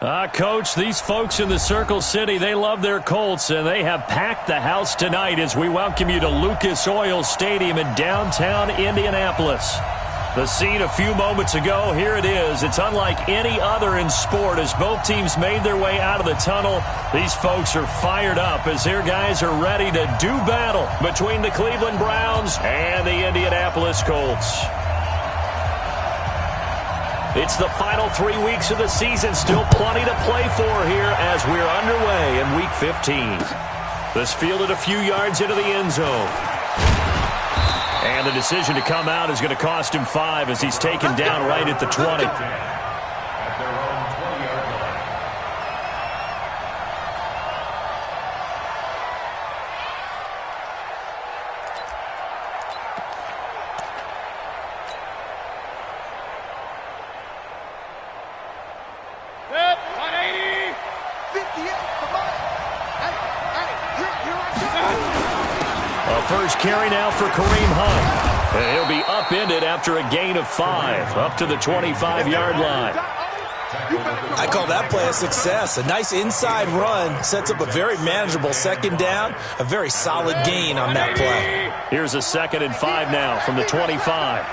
Coach, these folks in the Circle City, they love their Colts, and they have packed the house tonight as we welcome you to Lucas Oil Stadium in downtown Indianapolis. The scene a few moments ago, here it is. It's unlike any other in sport as both teams made their way out of the tunnel. These folks are fired up as their guys are ready to do battle between the Cleveland Browns and the Indianapolis Colts. It's the final 3 weeks of the season. Still plenty to play for here as we're underway in Week 15. This fielded a few yards into the end zone. And the decision to come out is going to cost him 5 as he's taken down right at the 20. First carry now for Kareem Hunt. And he'll be upended after a gain of 5, up to the 25-yard line. I call that play a success. A nice inside run sets up a very manageable second down, a very solid gain on that play. Here's a 2nd and 5 now from the 25.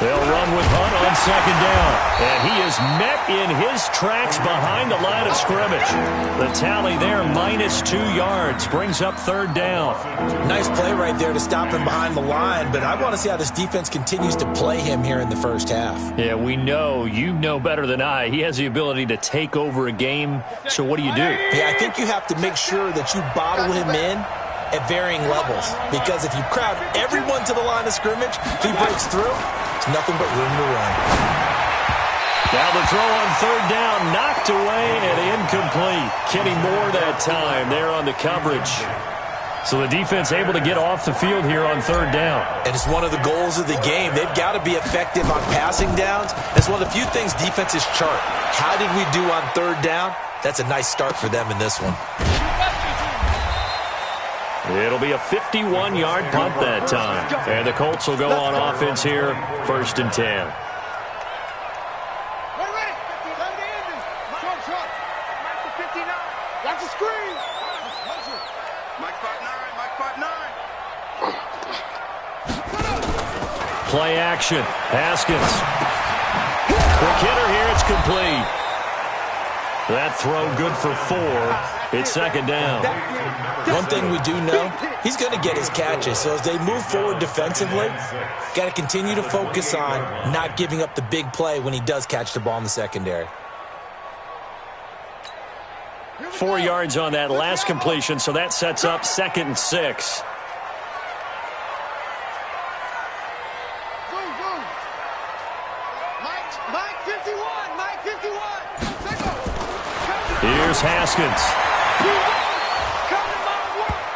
They'll run with Hunt on 2nd down. And he is met in his tracks behind the line of scrimmage. The tally there, -2 yards, brings up 3rd down. Nice play right there to stop him behind the line, but I want to see how this defense continues to play him here in the first half. Yeah, we know, you know better than I, he has the ability to take over a game. So what do you do? Yeah, I think you have to make sure that you bottle him in at varying levels, because if you crowd everyone to the line of scrimmage, if he breaks through, it's nothing but room to run. Now the throw on 3rd down, knocked away and incomplete. Kenny Moore that time there on the coverage. So the defense able to get off the field here on 3rd down. And it's one of the goals of the game. They've got to be effective on passing downs. It's one of the few things defenses chart. How did we do on 3rd down? That's a nice start for them in this one. It'll be a 51-yard punt that time. And the Colts will go on offense here, 1st and 10. Play action. Haskins. Quick hitter here. It's complete. That throw good for 4. It's 2nd down. One thing we do know, he's going to get his catches. So as they move forward defensively, got to continue to focus on not giving up the big play when he does catch the ball in the secondary. 4 yards on that last completion, so that sets up 2nd and 6. Here's Haskins.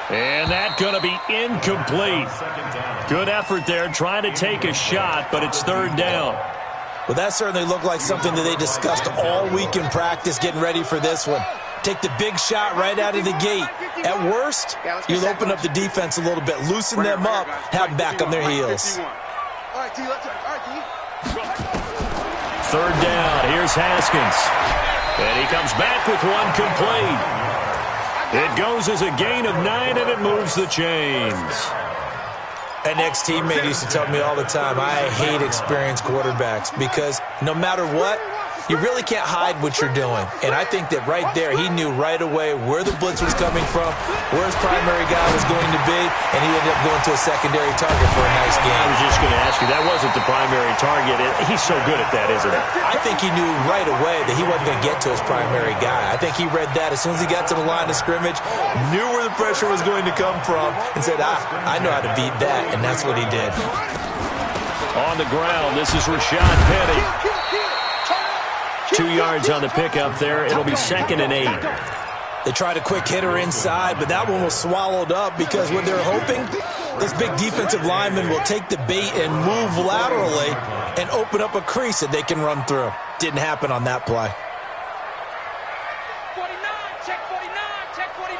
And that's going to be incomplete. Good effort there, trying to take a shot, but it's 3rd down. Well, that certainly looked like something that they discussed all week in practice getting ready for this one. Take the big shot right out of the gate. At worst, you'll open up the defense a little bit, loosen them up, have them back on their heels. 3rd down, here's Haskins. And he comes back with one complete. It goes as a gain of 9, and it moves the chains. An ex-teammate used to tell me all the time, I hate experienced quarterbacks because no matter what, you really can't hide what you're doing. And I think that right there, he knew right away where the blitz was coming from, where his primary guy was going to be, and he ended up going to a secondary target for a nice game. I was just going to ask you, that wasn't the primary target. He's so good at that, isn't he? I think he knew right away that he wasn't going to get to his primary guy. I think he read that as soon as he got to the line of scrimmage, knew where the pressure was going to come from, and said, I know how to beat that, and that's what he did. On the ground, this is Rashad Penny. 2 yards on the pickup there. It'll be 2nd and 8. They tried a quick hitter inside, but that one was swallowed up because what they're hoping, this big defensive lineman will take the bait and move laterally and open up a crease that they can run through. Didn't happen on that play. 49, check 49, check 49.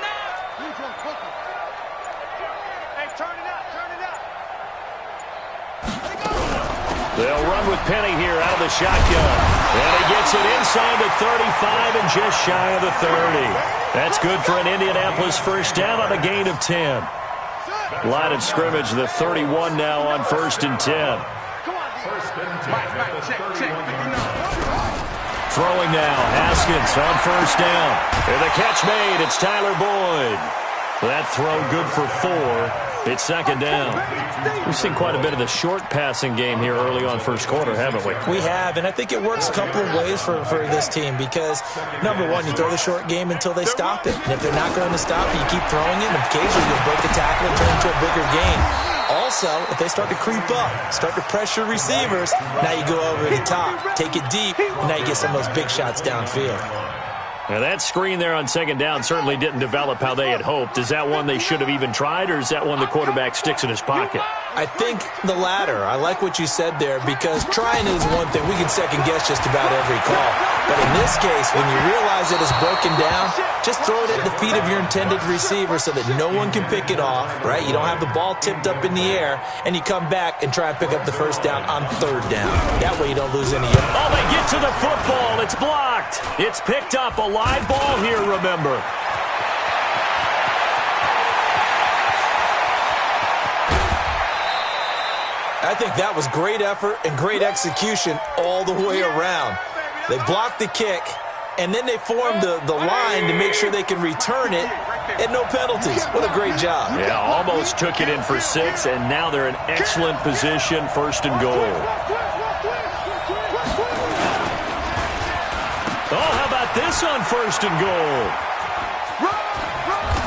Hey, turn it up, turn it up. They'll run with Penny here out of the shotgun. And he gets it inside the 35 and just shy of the 30. That's good for an Indianapolis first down on a gain of 10. Line of scrimmage, the 31 now on 1st and 10. Throwing now, Haskins on 1st down. And the catch made, it's Tyler Boyd. That throw good for 4. It's 2nd down. We've seen quite a bit of the short passing game here early on first quarter, haven't we? We have, and I think it works a couple of ways for this team because, number one, you throw the short game until they stop it. And if they're not going to stop it, you keep throwing it, and occasionally you'll break a tackle and turn into a bigger gain. Also, if they start to creep up, start to pressure receivers, now you go over the top, take it deep, and now you get some of those big shots downfield. Now that screen there on 2nd down certainly didn't develop how they had hoped. Is that one they should have even tried, or is that one the quarterback sticks in his pocket? I think the latter. I like what you said there because trying is one thing. We can second-guess just about every call. But in this case, when you realize that it's broken down, just throw it at the feet of your intended receiver so that no one can pick it off, right? You don't have the ball tipped up in the air, and you come back and try and pick up the first down on 3rd down. That way you don't lose any yards. Oh, they get to the football. It's blocked. It's picked up. A live ball here, remember. I think that was great effort and great execution all the way around. They blocked the kick, and then they formed the line to make sure they can return it and no penalties. What a great job. Yeah, almost took it in for 6, and now they're in excellent position, 1st and goal. Oh, how about this on 1st and goal?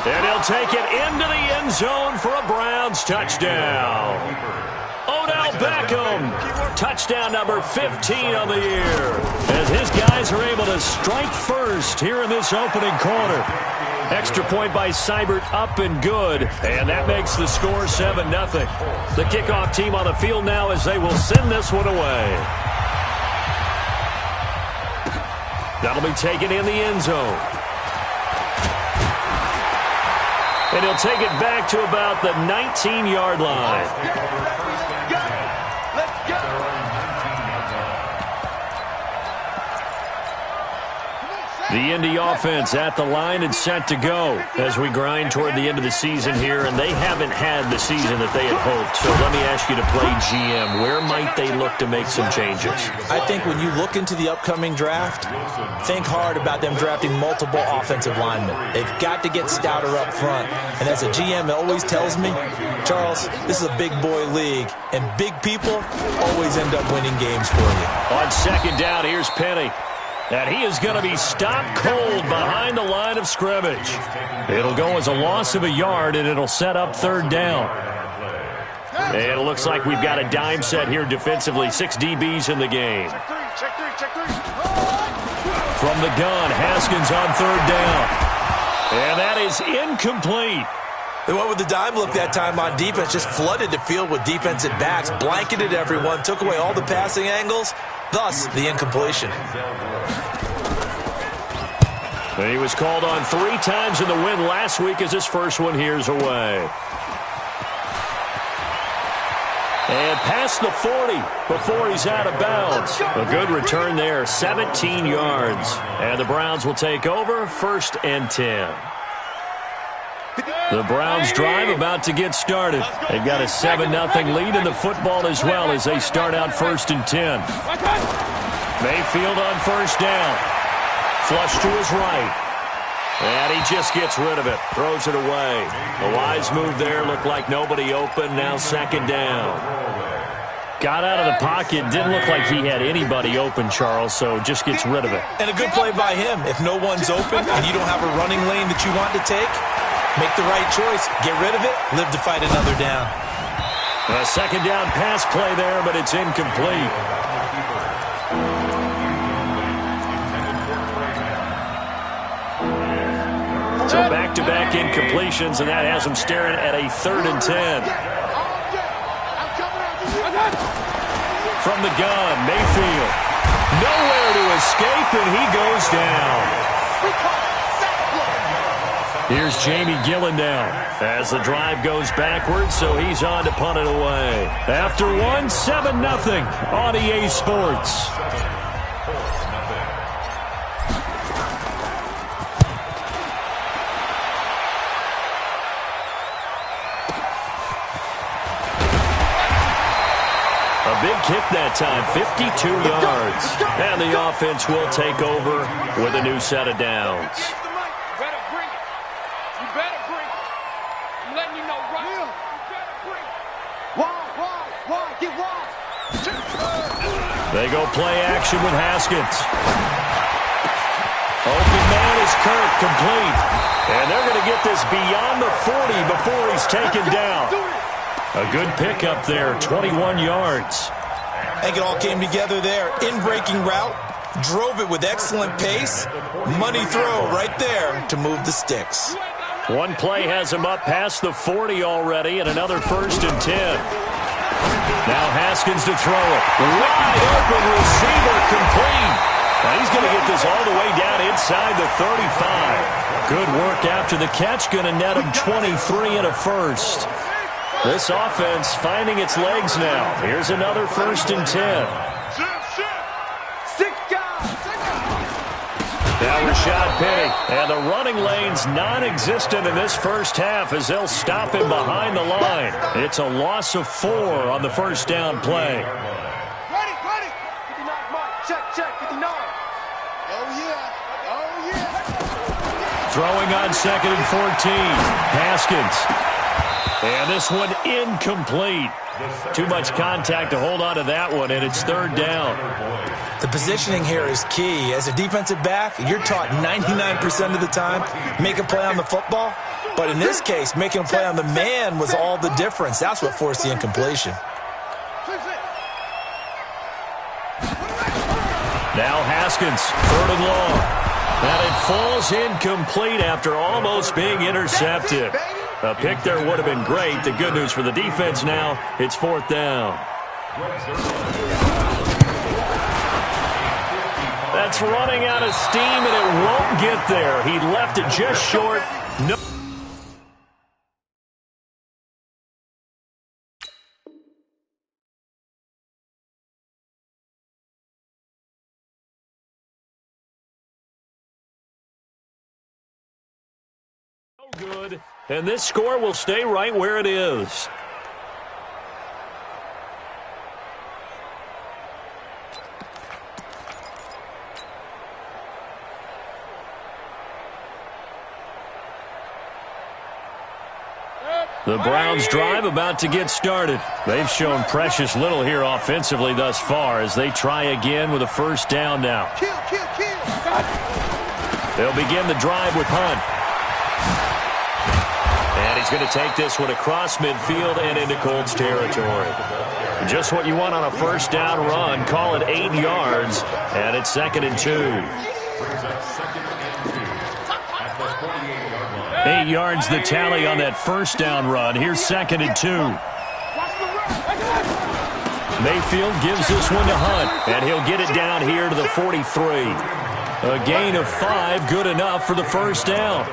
And he'll take it into the end zone for a Browns touchdown. Odell Beckham, touchdown number 15 on the year, as his guys are able to strike first here in this opening quarter. Extra point by Seibert, up and good, and that makes the score 7-0. The kickoff team on the field now as they will send this one away. That'll be taken in the end zone. And he'll take it back to about the 19-yard line. The Indy offense at the line and set to go as we grind toward the end of the season here, and they haven't had the season that they had hoped. So let me ask you to play GM. Where might they look to make some changes? I think when you look into the upcoming draft, think hard about them drafting multiple offensive linemen. They've got to get stouter up front. And as a GM, it always tells me, Charles, this is a big boy league, and big people always end up winning games for you. On 2nd down, here's Penny. And he is going to be stopped cold behind the line of scrimmage. It'll go as a loss of a yard, and it'll set up 3rd down. And it looks like we've got a dime set here defensively. 6 DBs in the game. From the gun, Haskins on 3rd down. And that is incomplete. They went with the dime look that time on defense, just flooded the field with defensive backs, blanketed everyone, took away all the passing angles, thus the incompletion. He was called on 3 times in the win last week as his first one here's away. And past the 40 before he's out of bounds. A good return there, 17 yards. And the Browns will take over, 1st and 10. The Browns drive about to get started. They've got a 7-0 lead in the football as well as they start out 1st and 10. Mayfield on 1st down. Flush to his right. And he just gets rid of it. Throws it away. A wise move there. Looked like nobody open. Now 2nd down. Got out of the pocket. Didn't look like he had anybody open, Charles, so just gets rid of it. And a good play by him. If no one's open and you don't have a running lane that you want to take, make the right choice. Get rid of it. Live to fight another down. A 2nd down pass play there, but it's incomplete. So back-to-back incompletions, and that has them staring at a 3rd and 10. From the gun, Mayfield. Nowhere to escape, and he goes down. Here's Jamie Gillen now as the drive goes backwards, so he's on to punt it away. After one, 7-0 on EA Sports. A big kick that time, 52 yards. And the offense will take over with a new set of downs. You better bring it. You better bring it. I'm letting you know right now. You better bring it. Wide, get wide. They go play action with Haskins. Open man is Kirk, complete. And they're going to get this beyond the 40 before he's taken down. A good pickup there, 21 yards. I think it all came together there. In-breaking route, drove it with excellent pace. Money throw right there to move the sticks. One play has him up past the 40 already, and another 1st and 10. Now Haskins to throw it. Wide open receiver, complete. Now he's going to get this all the way down inside the 35. Good work after the catch, going to net him 23 and a 1st. This offense finding its legs now. Here's another 1st and 10. Now Rashad Penny. And the running lane's non-existent in this first half as they'll stop him behind the line. It's a loss of 4 on the 1st down play. Ready. 59 mark. Check. 59. Oh, yeah. Throwing on 2nd and 14. Haskins. And this one incomplete. Too much contact to hold on to that one, and it's 3rd down. The positioning here is key. As a defensive back, you're taught 99% of the time, make a play on the football. But in this case, making a play on the man was all the difference. That's what forced the incompletion. Now Haskins, 3rd and long. And it falls incomplete after almost being intercepted. A pick there would have been great. The good news for the defense now, it's 4th down. That's running out of steam, and it won't get there. He left it just short. No. Good, and this score will stay right where it is. The Browns' drive about to get started. They've shown precious little here offensively thus far as they try again with a 1st down now. Kill. They'll begin the drive with Hunt. And he's going to take this one across midfield and into Colts territory. Just what you want on a 1st down run. Call it 8 yards, and it's 2nd and 2. 8 yards the tally on that 1st down run. Here's 2nd and 2. Mayfield gives this one to Hunt, and he'll get it down here to the 43. A gain of 5, good enough for the 1st down.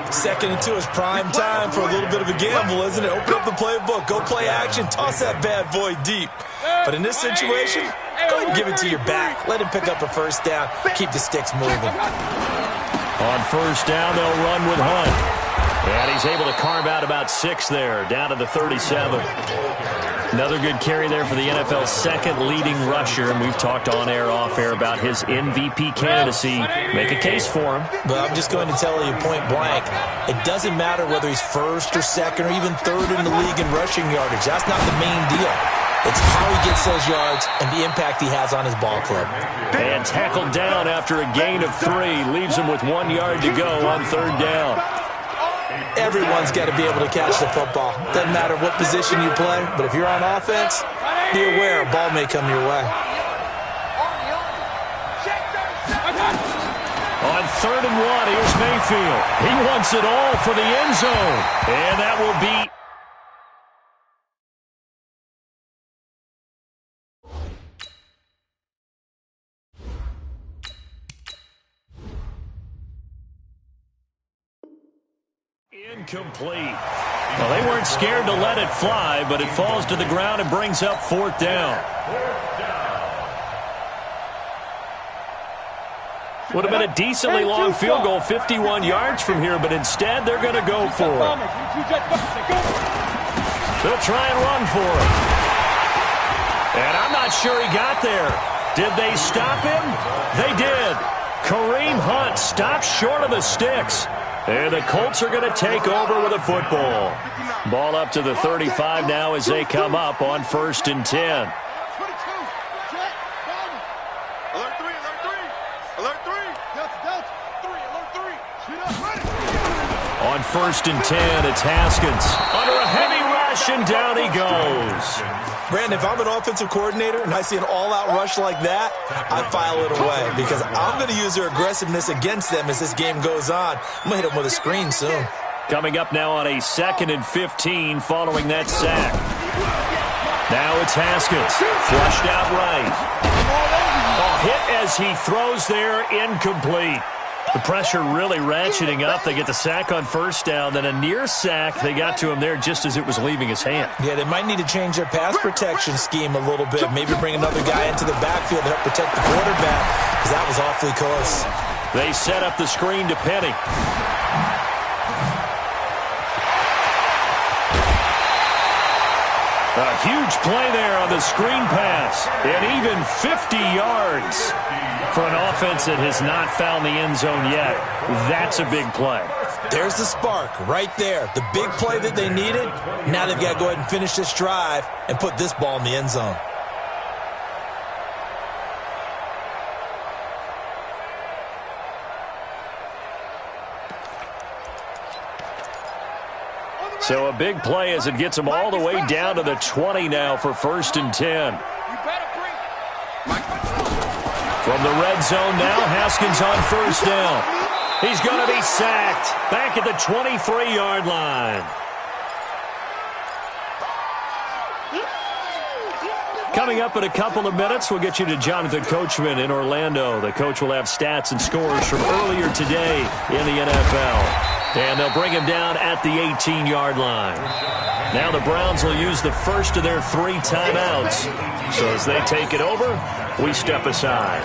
2nd and 2 is prime time for a little bit of a gamble, isn't it? Open up the playbook, go play action, toss that bad boy deep. But in this situation, go ahead and give it to your back. Let him pick up a 1st down, keep the sticks moving. On 1st down, they'll run with Hunt. And he's able to carve out about 6 there, down to the 37. Another good carry there for the NFL's 2nd leading rusher, and we've talked on air, off air about his MVP candidacy. Make a case for him. But I'm just going to tell you point blank, it doesn't matter whether he's 1st or 2nd or even 3rd in the league in rushing yardage. That's not the main deal. It's how he gets those yards and the impact he has on his ball club. And tackled down after a gain of 3, leaves him with 1 yard to go on 3rd down. Everyone's got to be able to catch the football. Doesn't matter what position you play, but if you're on offense, be aware a ball may come your way. On 3rd and 1, here's Mayfield. He wants it all for the end zone. And that will be incomplete. Well, they weren't scared to let it fly, but it falls to the ground and brings up 4th down. Would have been a decently long field goal, 51 yards from here, but instead they're going to go for it. They'll try and run for it. And I'm not sure he got there. Did they stop him? They did. Kareem Hunt stopped short of the sticks. And the Colts are going to take over with a football. Ball up to the 35 now as they come up on 1st and 10. On 1st and 10, it's Haskins. Under a heavy rush, and down he goes. Brandon, if I'm an offensive coordinator and I see an all-out rush like that, I file it away because I'm going to use their aggressiveness against them as this game goes on. I'm going to hit them with a screen soon. Coming up now on a 2nd and 15 following that sack. Now it's Haskins. Flushed out right. Hit as he throws there, incomplete. The pressure really ratcheting up. They get the sack on 1st down, then a near sack. They got to him there just as it was leaving his hand. Yeah, they might need to change their pass protection scheme a little bit. Maybe bring another guy into the backfield to help protect the quarterback because that was awfully close. They set up the screen to Penny. A huge play there on the screen pass, and even 50 yards for an offense that has not found the end zone yet. That's a big play. There's the spark right there. The big play that they needed. Now they've got to go ahead and finish this drive and put this ball in the end zone. So a big play as it gets them all the way down to the 20 now for 1st and 10. From the red zone now, Haskins on 1st down. He's going to be sacked back at the 23-yard line. Coming up in a couple of minutes, we'll get you to Jonathan Coachman in Orlando. The coach will have stats and scores from earlier today in the NFL. And they'll bring him down at the 18-yard line. Now the Browns will use the first of their 3 timeouts. So as they take it over, we step aside.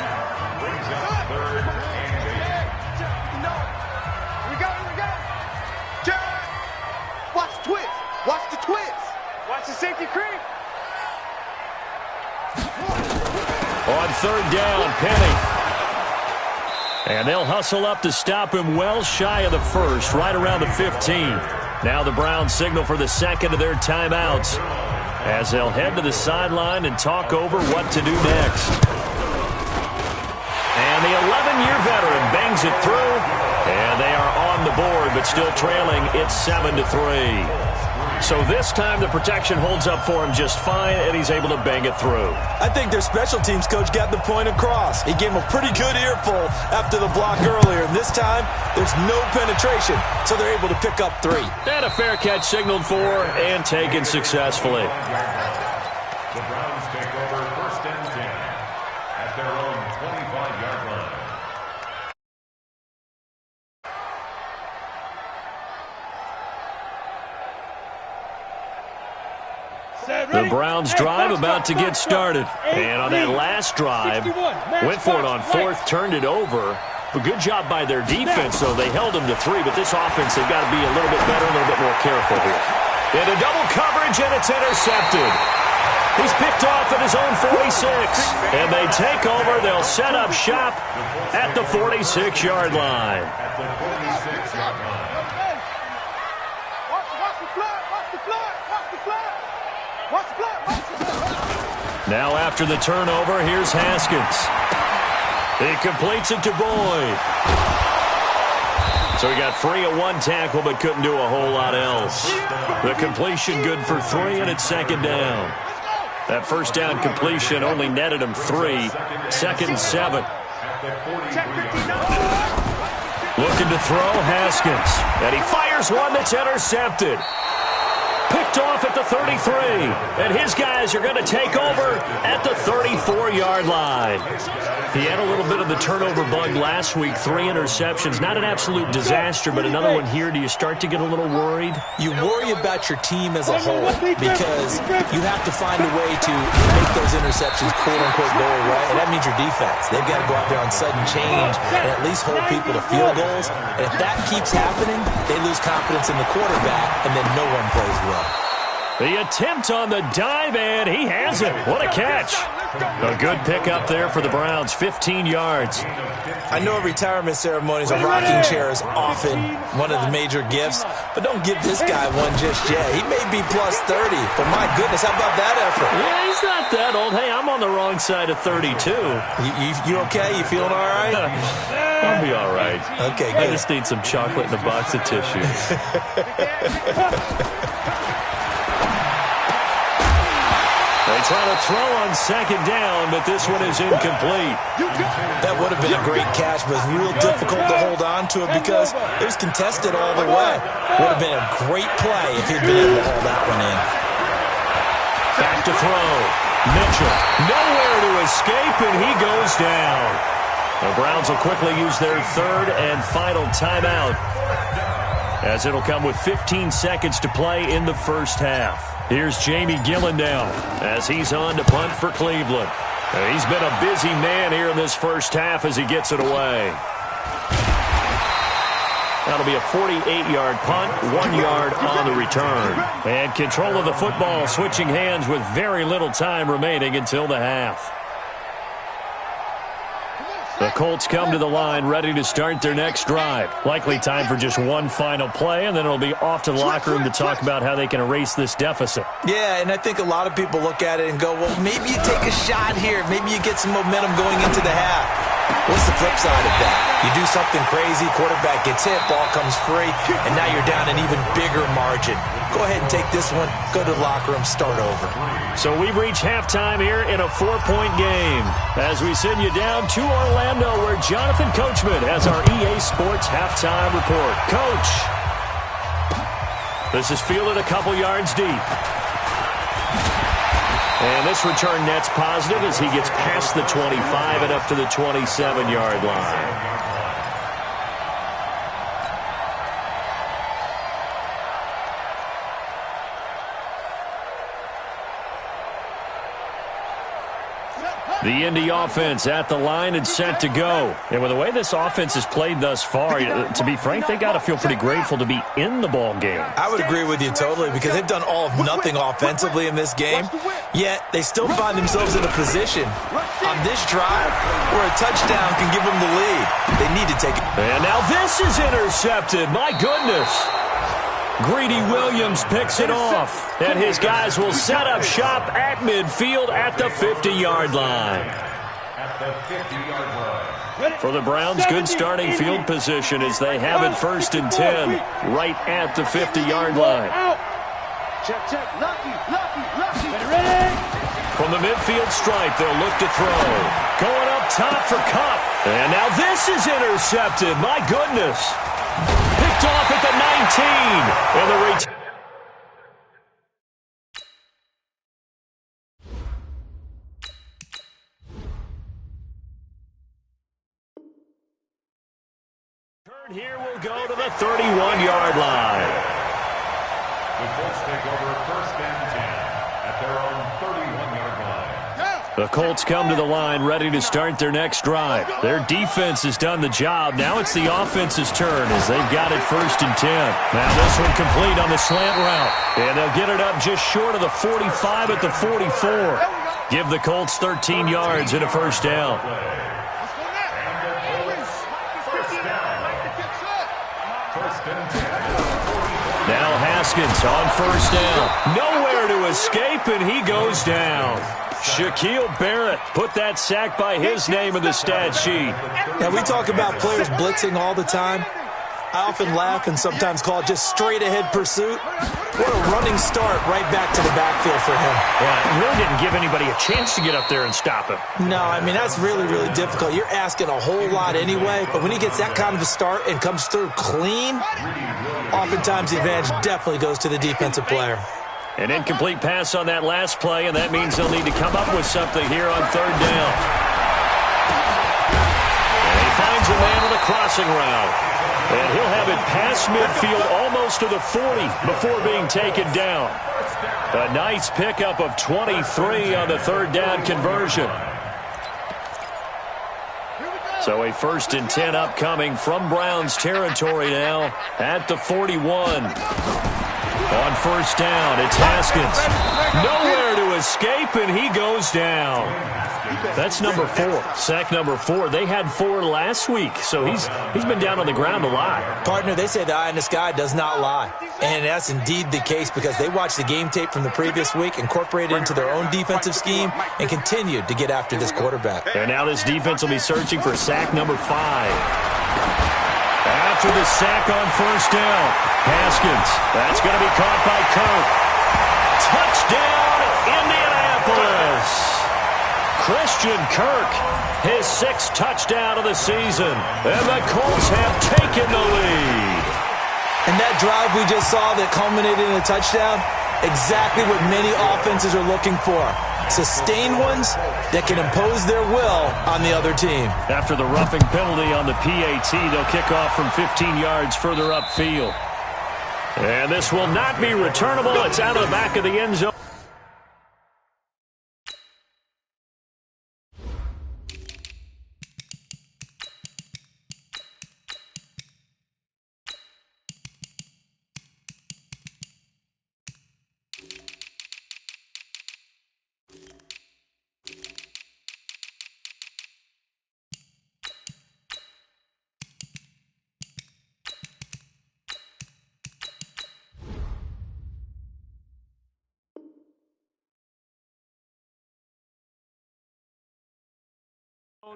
Watch the twist. Watch the twist. Watch the safety creep. On 3rd down, Penny. And they'll hustle up to stop him well shy of the 1st, right around the 15. Now the Browns signal for the 2nd of their timeouts as they'll head to the sideline and talk over what to do next. And the 11-year veteran bangs it through, and they are on the board, but still trailing. It's 7-3. So this time the protection holds up for him just fine, and he's able to bang it through. I think their special teams coach got the point across. He gave him a pretty good earful after the block earlier. And this time, there's no penetration, so they're able to pick up 3. And a fair catch signaled for and taken successfully. The Browns take over 1st and 10 at their own 25-yard line. The Browns drive about to get started. And on that last drive, went for it on 4th, turned it over. But good job by their defense, though. They held them to 3, but this offense, they've got to be a little bit better, a little bit more careful here. Into double coverage, and it's intercepted. He's picked off at his own 46. And they take over. They'll set up shop at the 46-yard line. At the 46-yard line. Now after the turnover, here's Haskins. He completes it to Boyd. So he got free of 1 tackle but couldn't do a whole lot else. The completion good for 3, and it's 2nd down. That 1st down completion only netted him 3. 2nd and 7. Looking to throw, Haskins. And he fires one that's intercepted. Picked off at the 33. And his guys are going to take over at the 34-yard line. He had a little bit of the turnover bug last week. 3 interceptions. Not an absolute disaster, but another one here. Do you start to get a little worried? You worry about your team as a whole because you have to find a way to make those interceptions quote-unquote go away. And that means your defense. They've got to go out there on sudden change and at least hold people to field goals. And if that keeps happening, they lose confidence in the quarterback, and then no one plays well. The attempt on the dive, and he has it. What a catch. A good pickup there for the Browns, 15 yards. I know at retirement ceremonies, a rocking chair is often one of the major gifts, but don't give this guy one just yet. He may be plus 30, but my goodness, how about that effort? Yeah, he's not that old. Hey, I'm on the wrong side of 32. You okay? You feeling all right? I'll be all right. Okay, good. I just need some chocolate and a box of tissues. They try to throw on second down, but this one is incomplete. That would have been a great catch, but real difficult to hold on to it because it was contested all the way. Would have been a great play if he'd been able to hold that one in. Back to throw. Mitchell, nowhere to escape, and he goes down. The Browns will quickly use their third and final timeout, as it'll come with 15 seconds to play in the first half. Here's Jamie Gillen now as he's on to punt for Cleveland. He's been a busy man here in this first half as he gets it away. That'll be a 48-yard punt, 1 yard on the return. And control of the football, switching hands with very little time remaining until the half. The Colts come to the line ready to start their next drive. Likely time for just one final play, and then it'll be off to the locker room to talk about how they can erase this deficit. Yeah, and I think a lot of people look at it and go, well, maybe you take a shot here. Maybe you get some momentum going into the half. What's the flip side of that? You do something crazy, quarterback gets hit, ball comes free, and now you're down an even bigger margin. Go ahead and take this one, go to the locker room, start over. So we've reached halftime here in a 4-point game as we send you down to Orlando where Jonathan Coachman has our EA Sports halftime report. Coach, this is fielded a couple yards deep. And this return net's positive as he gets past the 25 and up to the 27-yard line. The Indy offense at the line and set to go. And with the way this offense has played thus far, to be frank, they got to feel pretty grateful to be in the ball game. I would agree with you totally because they've done all of nothing offensively in this game, yet they still find themselves in a position on this drive where a touchdown can give them the lead. They need to take it. And now this is intercepted. My goodness. Greedy Williams picks it off, and his guys will set up shop at midfield at the 50-yard line. For the Browns, good starting field position as they have it 1st and 10 right at the 50-yard line. From the midfield stripe, they'll look to throw. Going up top for Kupp. And now this is intercepted. My goodness. Picked off at the 19. And the return. Here will go to the 31-yard line. The Colts take over 1st and 10 at their own 31-yard line. The Colts come to the line ready to start their next drive. Their defense has done the job. Now it's the offense's turn as they've got it 1st and 10. Now this one complete on the slant route. And they'll get it up just short of the 45 at the 44. Give the Colts 13 yards and a 1st down. Now Haskins on 1st down. Nowhere to escape, and he goes down. Shaquille Barrett put that sack by his name in the stat sheet. Now, we talk about players blitzing all the time. I often laugh and sometimes call it just straight-ahead pursuit. What a running start right back to the backfield for him. Yeah, it really didn't give anybody a chance to get up there and stop him. No, I mean, that's really, really difficult. You're asking a whole lot anyway, but when he gets that kind of a start and comes through clean, oftentimes the advantage definitely goes to the defensive player. An incomplete pass on that last play, and that means they'll need to come up with something here on 3rd down. And he finds a man with a crossing route. And he'll have it past midfield almost to the 40 before being taken down. A nice pickup of 23 on the 3rd down conversion. So a 1st and 10 upcoming from Browns territory now at the 41. On 1st down, it's Haskins. Nowhere to escape, and he goes down. That's number 4. Sack number 4. They had 4 last week, so he's been down on the ground a lot. Partner, they say the eye in the sky does not lie. And that's indeed the case because they watched the game tape from the previous week, incorporated it into their own defensive scheme, and continued to get after this quarterback. And now this defense will be searching for sack number 5. After the sack on first down, Haskins. That's going to be caught by Kirk. Touchdown, Indianapolis. Christian Kirk, his 6th touchdown of the season. And the Colts have taken the lead. And that drive we just saw that culminated in a touchdown, exactly what many offenses are looking for. Sustained ones that can impose their will on the other team. After the roughing penalty on the PAT, they'll kick off from 15 yards further upfield. And this will not be returnable. It's out of the back of the end zone.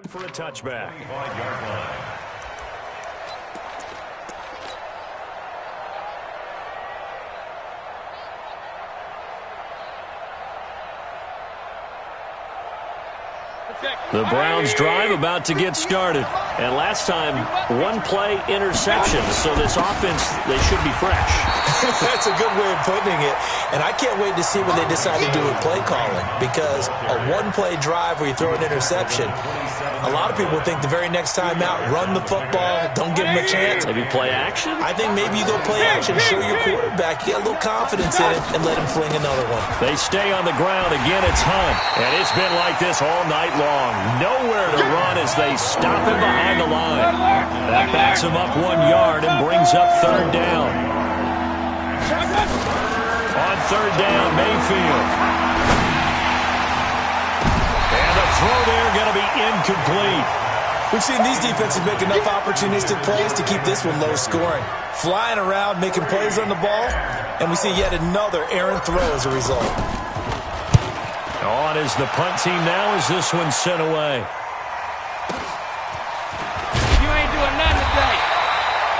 For a touchback. The Browns drive about to get started. And last time, 1-play interception. So this offense, they should be fresh. That's a good way of putting it. And I can't wait to see what they decide to do with play calling. Because a 1-play drive where you throw an interception, a lot of people think the very next time out, run the football, don't give them a chance. Maybe play action? I think maybe you go play action, show your quarterback, get a little confidence in it, and let him fling another one. They stay on the ground. Again, it's Hunt. And it's been like this all night long. Nowhere to run as they stop him behind the line. That backs him up 1 yard and brings up 3rd down. On 3rd down, Mayfield. And the throw there going to be incomplete. We've seen these defenses make enough opportunistic plays to keep this one low scoring. Flying around, making plays on the ball, and we see yet another errant throw as a result. On is the punt team now as this one's sent away. You ain't doing nothing today.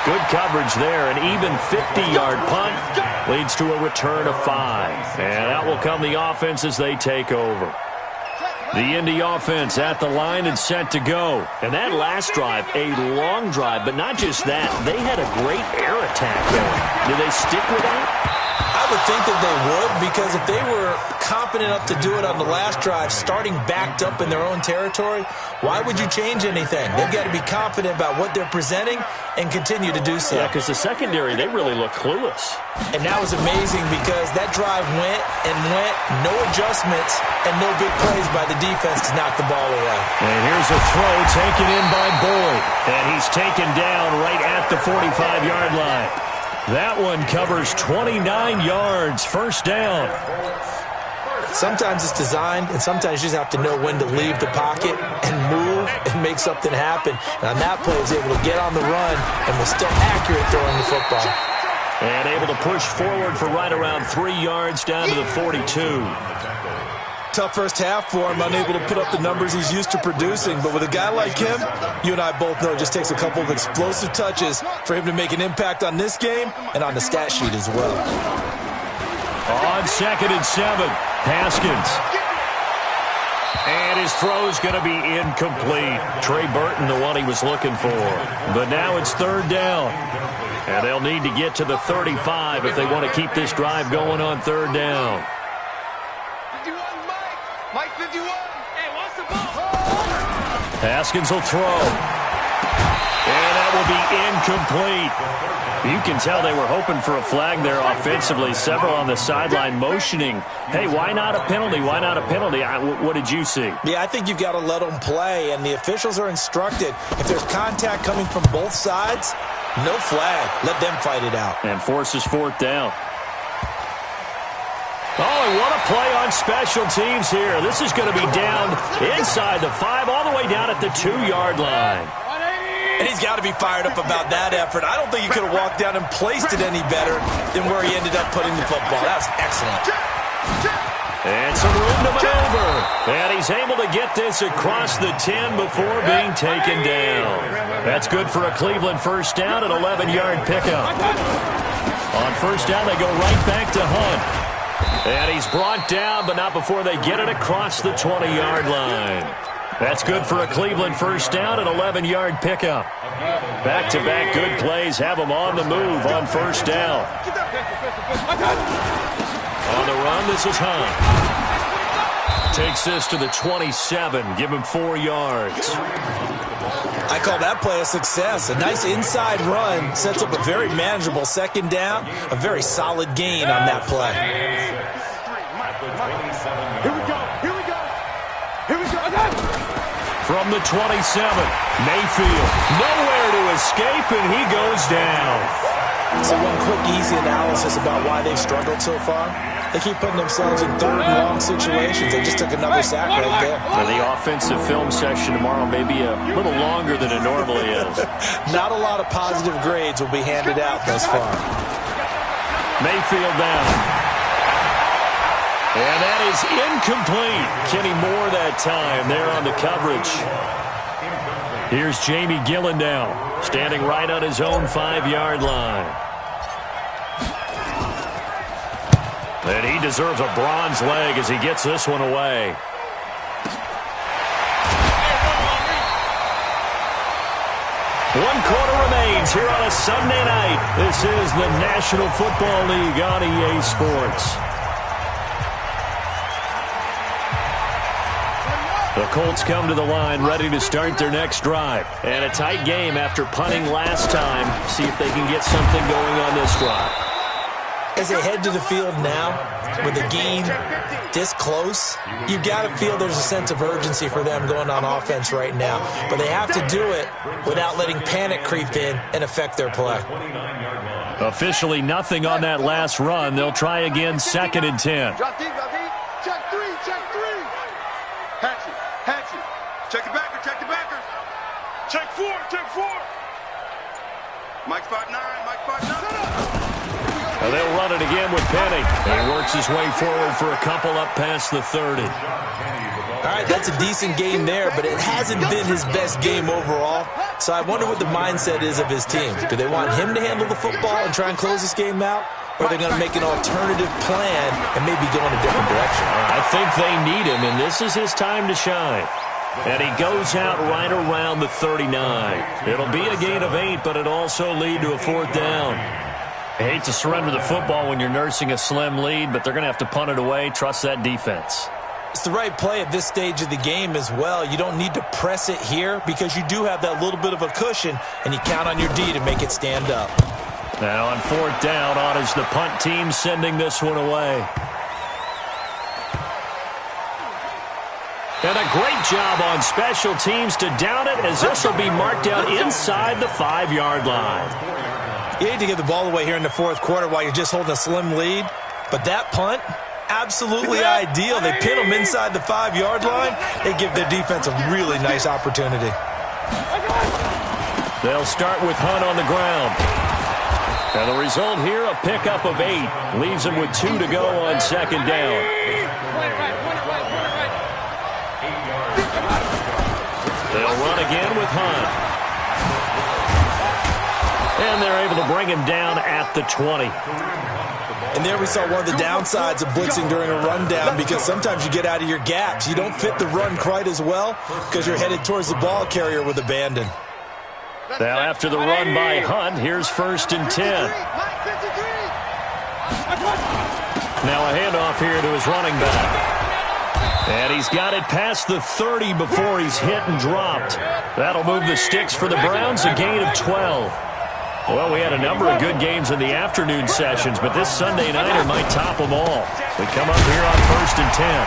Good coverage there. An even 50-yard punt leads to a return of 5. And out will come the offense as they take over. The Indy offense at the line and set to go. And that last drive, a long drive, but not just that. They had a great air attack going. Do they stick with that? I would think that they would, because if they were confident enough to do it on the last drive, starting backed up in their own territory, why would you change anything? They've got to be confident about what they're presenting and continue to do so. Yeah, because the secondary, they really look clueless. And that was amazing because that drive went and went, no adjustments, and no big plays by the defense to knock the ball away. And here's a throw taken in by Boyd. And he's taken down right at the 45-yard line. That one covers 29 yards, 1st down. Sometimes it's designed, and sometimes you just have to know when to leave the pocket and move and make something happen. And on that play, he was able to get on the run and was still accurate throwing the football. And able to push forward for right around 3 yards down to the 42. Tough first half for him, unable to put up the numbers he's used to producing. But with a guy like him, you and I both know it just takes a couple of explosive touches for him to make an impact on this game and on the stat sheet as well. On 2nd and 7, Haskins. And his throw's going to be incomplete. Trey Burton, the one he was looking for. But now it's 3rd down. And they'll need to get to the 35 if they want to keep this drive going on 3rd down. Mike 51. Hey, what's the ball? Haskins will throw. And that will be incomplete. You can tell they were hoping for a flag there offensively. Several on the sideline motioning. Hey, why not a penalty? Why not a penalty? What did you see? Yeah, I think you've got to let them play, and the officials are instructed. If there's contact coming from both sides, no flag. Let them fight it out. And forces 4th down. Oh, and what a play on special teams here. This is going to be down inside the 5, all the way down at the 2-yard line. And he's got to be fired up about that effort. I don't think he could have walked down and placed it any better than where he ended up putting the football. That was excellent. And some room to maneuver. And he's able to get this across the 10 before being taken down. That's good for a Cleveland first down, an 11-yard pickup. On first down, they go right back to Hunt. And he's brought down, but not before they get it across the 20-yard line. That's good for a Cleveland first down, an 11-yard pickup. Back-to-back good plays have them on the move on first down. On the run, this is Hunt. Takes this to the 27, give him 4 yards. I call that play a success. A nice inside run sets up a very manageable second down, a very solid gain on that play. Here we go. Here we go. Here we go. From the 27, Mayfield, nowhere to escape, and he goes down. So one quick, easy analysis about why they've struggled so far. They keep putting themselves in third and long situations. They just took another sack right there. And the offensive film session tomorrow may be a little longer than it normally is. Not a lot of positive grades will be handed out thus far. Mayfield down. And that is incomplete. Kenny Moore that time there on the coverage. Here's Jamie Gillen now, standing right on his own 5-yard line. And he deserves a bronze leg as he gets this one away. One quarter remains here on a Sunday night. This is the National Football League on EA Sports. The Colts come to the line ready to start their next drive. And a tight game after punting last time. See if they can get something going on this drive. As they head to the field now, with the game this close, you've got to feel there's a sense of urgency for them going on offense right now. But they have to do it without letting panic creep in and affect their play. Officially nothing on that last run. They'll try again, 2nd and 10. Drop deep, drop deep. Check three, check three. Hatchet. Check the backer, check the backer. Check four. Mike spot 9, Mike spot 9. And they'll run it again with Penny. And he works his way forward for a couple up past the 30. All right, that's a decent game there, but it hasn't been his best game overall. So I wonder what the mindset is of his team. Do they want him to handle the football and try and close this game out? Or are they going to make an alternative plan and maybe go in a different direction? I think they need him, and this is his time to shine. And he goes out right around the 39. It'll be a gain of 8, but it'll also lead to a 4th down. I hate to surrender the football when you're nursing a slim lead, but they're going to have to punt it away. Trust that defense. It's the right play at this stage of the game as well. You don't need to press it here because you do have that little bit of a cushion, and you count on your D to make it stand up. Now on 4th down, on is the punt team sending this one away. And a great job on special teams to down it, as this will be marked out inside the 5-yard line. You hate to give the ball away here in the 4th quarter while you're just holding a slim lead, but that punt, absolutely ideal. They pin them inside the 5-yard line. They give their defense a really nice opportunity. They'll start with Hunt on the ground. And the result here, a pickup of 8. Leaves him with 2 to go on 2nd down. They'll run again with Hunt. And they're able to bring him down at the 20. And there we saw one of the downsides of blitzing during a rundown, because sometimes you get out of your gaps. You don't fit the run quite as well because you're headed towards the ball carrier with abandon. Now after the run by Hunt, here's 1st and 10. Now a handoff here to his running back. And he's got it past the 30 before he's hit and dropped. That'll move the sticks for the Browns, a gain of 12. Well, we had a number of good games in the afternoon sessions, but this Sunday nighter might top them all. We come up here on 1st and 10.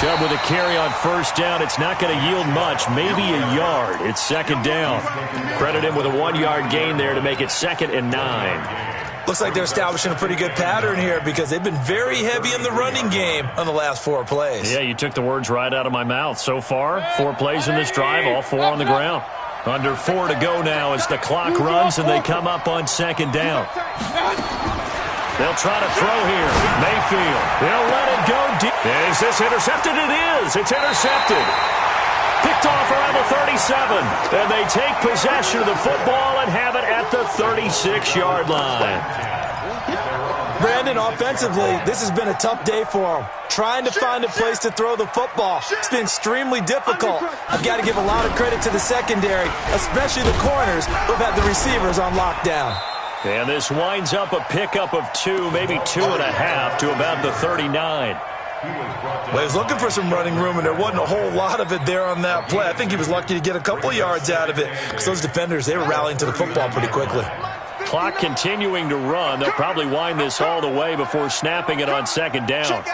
Chubb with a carry on 1st down. It's not going to yield much, maybe a yard. It's 2nd down. Credit him with a 1-yard gain there to make it 2nd and 9. Looks like they're establishing a pretty good pattern here because they've been very heavy in the running game on the last 4 plays. Yeah, you took the words right out of my mouth. So far, 4 plays in this drive, all 4 on the ground. Under 4 to go now as the clock runs and they come up on 2nd down. They'll try to throw here. Mayfield. They'll let it go deep. Is this intercepted? It is. It's intercepted. Picked off around the 37. And they take possession of the football and have it at the 36-yard line. Brandon, offensively, this has been a tough day for him. Trying to find a place to throw the football. It's been extremely difficult. I've got to give a lot of credit to the secondary, especially the corners who've had the receivers on lockdown. And this winds up a pickup of 2, maybe 2.5 to about the 39. Well, he was looking for some running room, and there wasn't a whole lot of it there on that play. I think he was lucky to get a couple of yards out of it because those defenders, they were rallying to the football pretty quickly. Clock continuing to run. They'll probably wind this all the way before snapping it on 2nd down.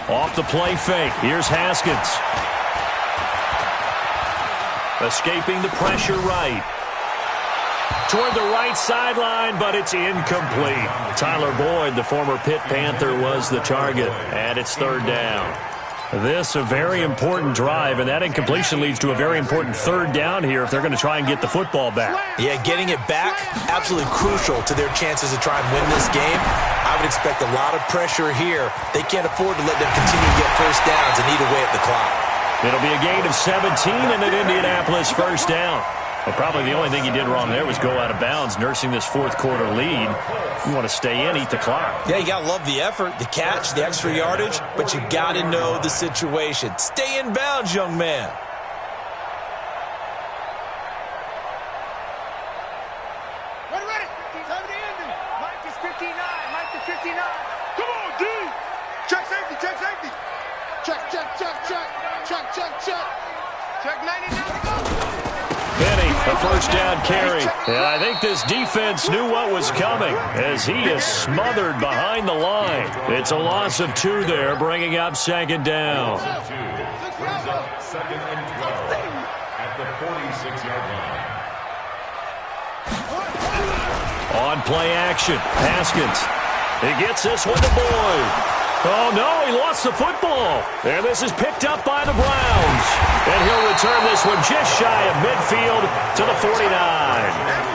Off the play fake. Here's Haskins. Escaping the pressure right. Toward the right sideline, but it's incomplete. Tyler Boyd, the former Pitt Panther, was the target, and it's 3rd down. This a very important drive, and that incompletion leads to a very important 3rd down here if they're going to try and get the football back. Yeah, getting it back, absolutely crucial to their chances to try and win this game. I would expect a lot of pressure here. They can't afford to let them continue to get first downs and eat away at the clock. It'll be a gain of 17 and an Indianapolis 1st down. But probably the only thing he did wrong there was go out of bounds, nursing this 4th quarter lead. You want to stay in, eat the clock. Yeah, you got to love the effort, the catch, the extra yardage, but you got to know the situation. Stay in bounds, young man. Ready. Time to end it. Mike is 59. Mike is 59. Come on, D. Check safety. Check. Check 99. Penny, a 1st down carry. And I think this defense knew what was coming as he is smothered behind the line. It's a loss of 2 there, bringing up 2nd down. Brings up 2nd and 12 at the 46-yard line. On play action, Haskins. He gets this one to Boyd. Oh, no, he lost the football. And this is picked up by the Browns. And he'll return this one just shy of midfield to the 49.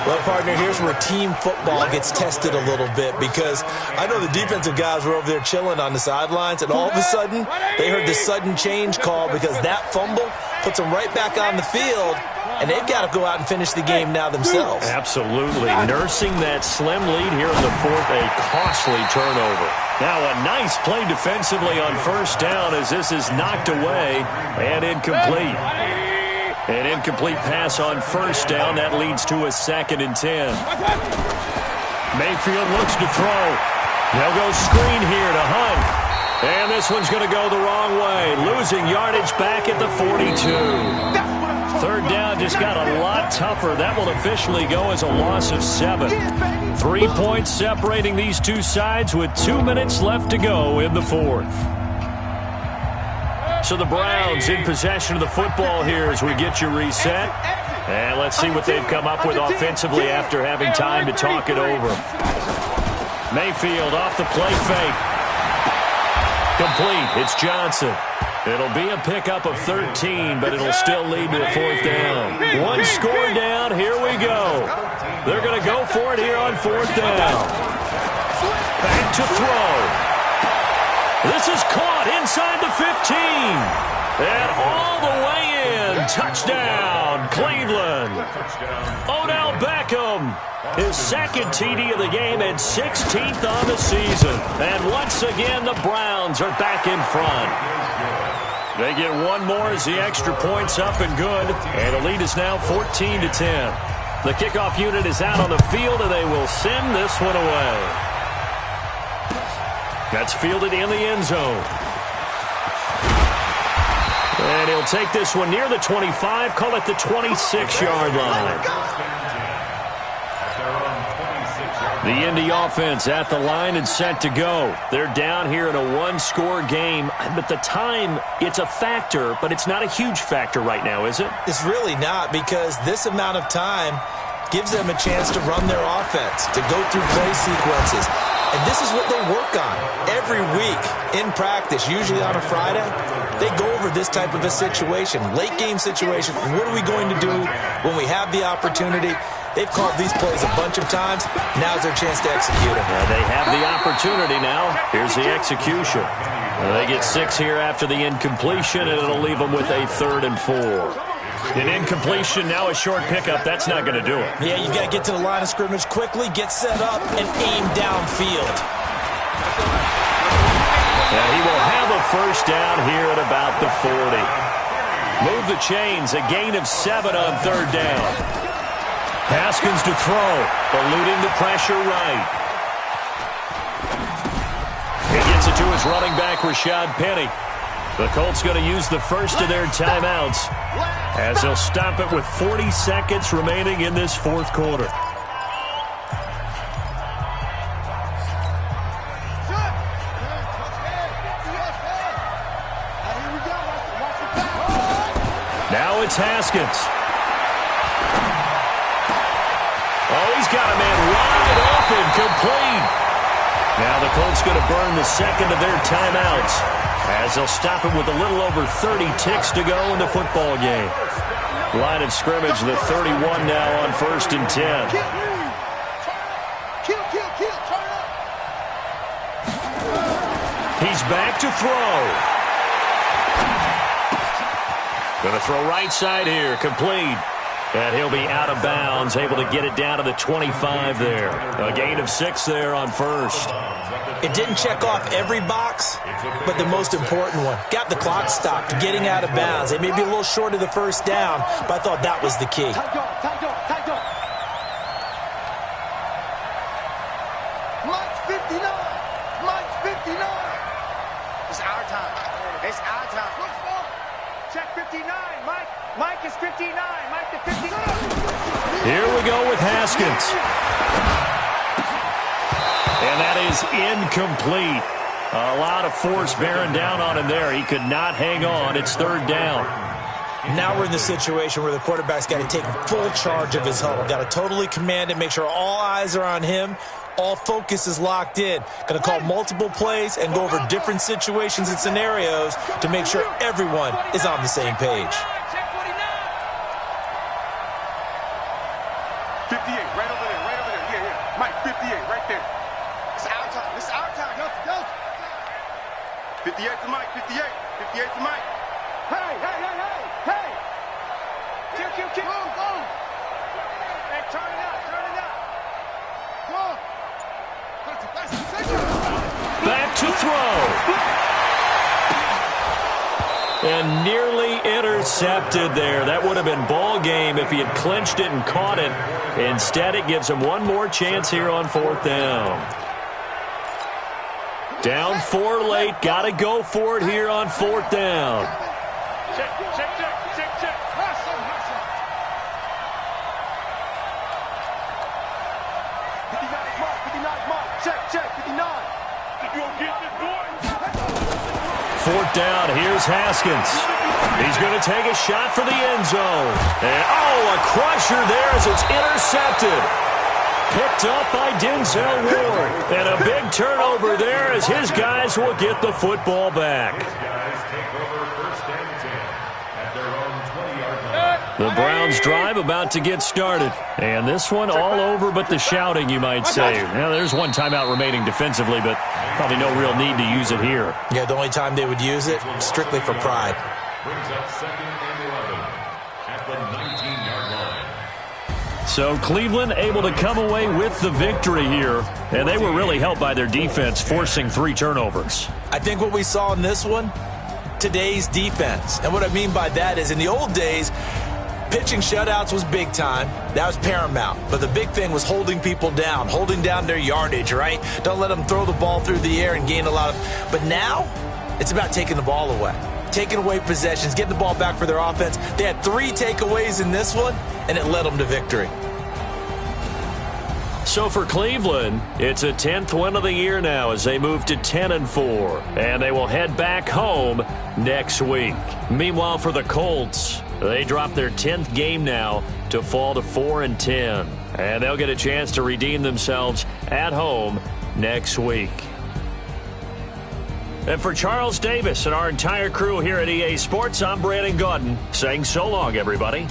Well, partner, here's where team football gets tested a little bit because I know the defensive guys were over there chilling on the sidelines, and all of a sudden, they heard the sudden change call because that fumble puts them right back on the field, and they've got to go out and finish the game now themselves. Absolutely. Nursing that slim lead here in the 4th, a costly turnover. Now a nice play defensively on 1st down as this is knocked away and incomplete. An incomplete pass on 1st down. That leads to a 2nd and 10. Mayfield looks to throw. They'll go screen here to Hunt. And this one's going to go the wrong way. Losing yardage back at the 42. 3rd down just got a lot tougher. That will officially go as a loss of 7. 3 points separating these two sides with 2 minutes left to go in the 4th. So the Browns in possession of the football here as we get you reset. And let's see what they've come up with offensively after having time to talk it over. Mayfield off the play fake. Complete. It's Johnson. It'll be a pickup of 13, but it'll still lead to a 4th down. 1 score down. Here we go. They're going to go for it here on 4th down. Back to throw. This is caught inside the 15. And all the way in. Touchdown, Cleveland. Odell Beckham. His 2nd TD of the game and 16th on the season. And once again, the Browns are back in front. They get 1 more as the extra point's up and good. And the lead is now 14-10. The kickoff unit is out on the field, and they will send this one away. That's fielded in the end zone. And he'll take this one near the 25, call it the 26-yard line. At their own 26-yard The Indy offense at the line and set to go. They're down here in a one-score game, but the time, it's a factor, but it's not a huge factor right now, is it? It's really not, because this amount of time gives them a chance to run their offense, to go through play sequences. And this is what they work on every week in practice, usually on a Friday. They go over this type of a situation, late-game situation. What are we going to do when we have the opportunity? They've called these plays a bunch of times. Now's their chance to execute them. Yeah, they have the opportunity now. Here's the execution. They get 6 here after the incompletion, and it'll leave them with a 3rd and 4. An incompletion, now a short pickup. That's not going to do it. Yeah, you've got to get to the line of scrimmage quickly, get set up, and aim downfield. Yeah, he will have a first down here at about the 40. Move the chains, a gain of 7 on 3rd down. Haskins to throw, eluding the pressure right. He gets it to his running back, Rashad Penny. The Colts going to use the first of their timeouts as they'll stop it with 40 seconds remaining in this 4th quarter. Now it's Haskins. Oh, he's got a man wide open, complete. Now the Colts going to burn the second of their timeouts as they'll stop it with a little over 30 ticks to go in the football game. Line of scrimmage, the 31 now on 1st and 10. He's back to throw. Going to throw right side here, complete. And he'll be out of bounds, able to get it down to the 25 there. A gain of 6 there on 1st. It didn't check off every box, but the most important one. Got the clock stopped, getting out of bounds. They may be a little short of the first down, but I thought that was the key. Mike's 59. Mike's 59. It's our time. It's our time. Check 59. Mike is 59. Mike to 59. Here we go with Haskins. And that is incomplete. A lot of force bearing down on him there. He could not hang on. It's 3rd down. Now we're in the situation where the quarterback's got to take full charge of his huddle. Got to totally command it, make sure all eyes are on him. All focus is locked in. Going to call multiple plays and go over different situations and scenarios to make sure everyone is on the same page. 58, right over there, right over there. Yeah. Mike, 58, right there. It's our time. It's our time. Go. 58 to Mike, 58. 58 to Mike. Hey. Kill. Go. Hey, turn it up. Go. Back to throw. And nearly intercepted there. That would have been ball game if he had clinched it and caught it. Instead, it gives him one more chance here on 4th down. Down 4 late. Got to go for it here on 4th down. Check. Check. 59. You gonna get this boy? 4th down. Here's Haskins. He's going to take a shot for the end zone. And, a crusher there as it's intercepted. Picked up by Denzel Ward. And a big turnover there as his guys will get the football back. The Browns drive about to get started. And this one all over but the shouting, you might say. Now, there's one timeout remaining defensively, but probably no real need to use it here. Yeah, the only time they would use it, strictly for pride. Brings up 2nd and 11 at the 19-yard line. So Cleveland able to come away with the victory here. And they were really helped by their defense, forcing 3 turnovers. I think what we saw in this one, today's defense. And what I mean by that is in the old days, pitching shutouts was big time. That was paramount. But the big thing was holding people down, holding down their yardage, right? Don't let them throw the ball through the air and gain a lot of... But now, it's about taking the ball away. Taking away possessions, getting the ball back for their offense. They had 3 takeaways in this one, and it led them to victory. So for Cleveland, it's a 10th win of the year now as they move to 10-4, and they will head back home next week. Meanwhile, for the Colts, they drop their 10th game now to fall to 4-10, and they'll get a chance to redeem themselves at home next week. And for Charles Davis and our entire crew here at EA Sports, I'm Brandon Gaudin saying so long, everybody.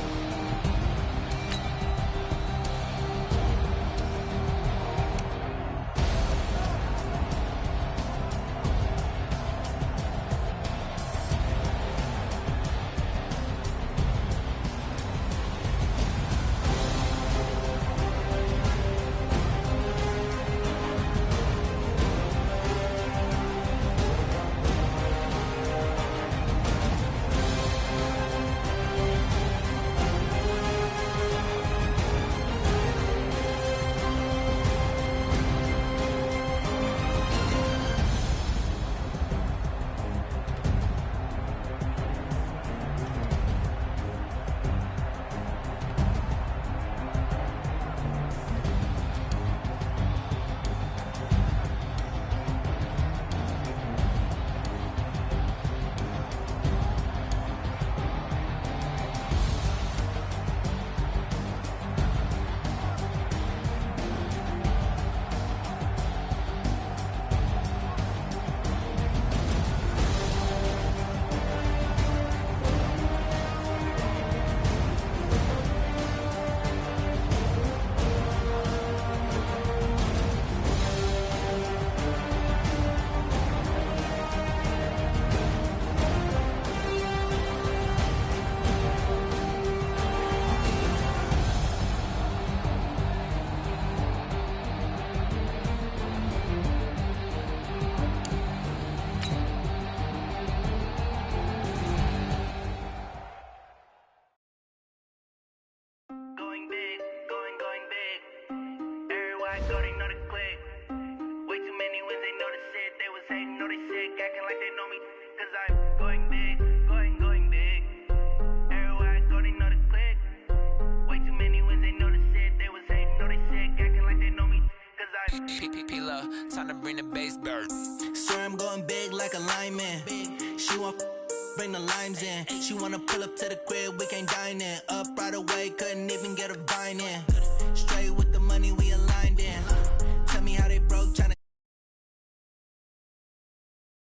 Time to bring the bass bird. Swear I'm going big like a lineman. She want bring the limes in. She wanna pull up to the crib, we can't dine in. Up right away, couldn't even get a vine in.